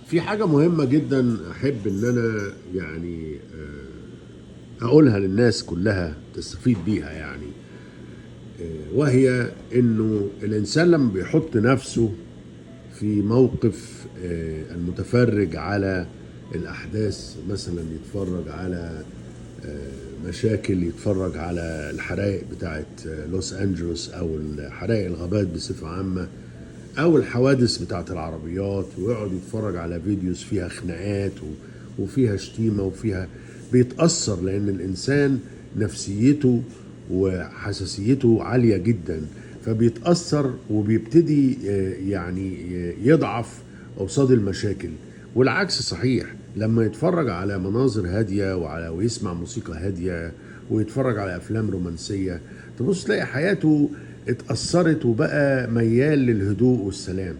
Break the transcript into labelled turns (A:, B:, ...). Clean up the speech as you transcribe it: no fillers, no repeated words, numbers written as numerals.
A: في حاجة مهمة جدا أحب إن أنا يعني أقولها للناس كلها تستفيد بيها يعني، وهي إنه الإنسان لما بيحط نفسه في موقف المتفرج على الأحداث، مثلا يتفرج على مشاكل، يتفرج على الحرائق بتاعت لوس أنجلوس أو حرائق الغابات بصفة عامة أو الحوادث بتاعت العربيات، ويقعد يتفرج على فيديوز فيها خناقات وفيها شتيمة وفيها، بيتأثر لأن الإنسان نفسيته وحساسيته عالية جدا، فبيتأثر وبيبتدي يعني يضعف قصاد المشاكل. والعكس صحيح، لما يتفرج على مناظر هادية ويسمع موسيقى هادية ويتفرج على أفلام رومانسية، تبص تلاقي حياته اتأثرت وبقى ميال للهدوء والسلام.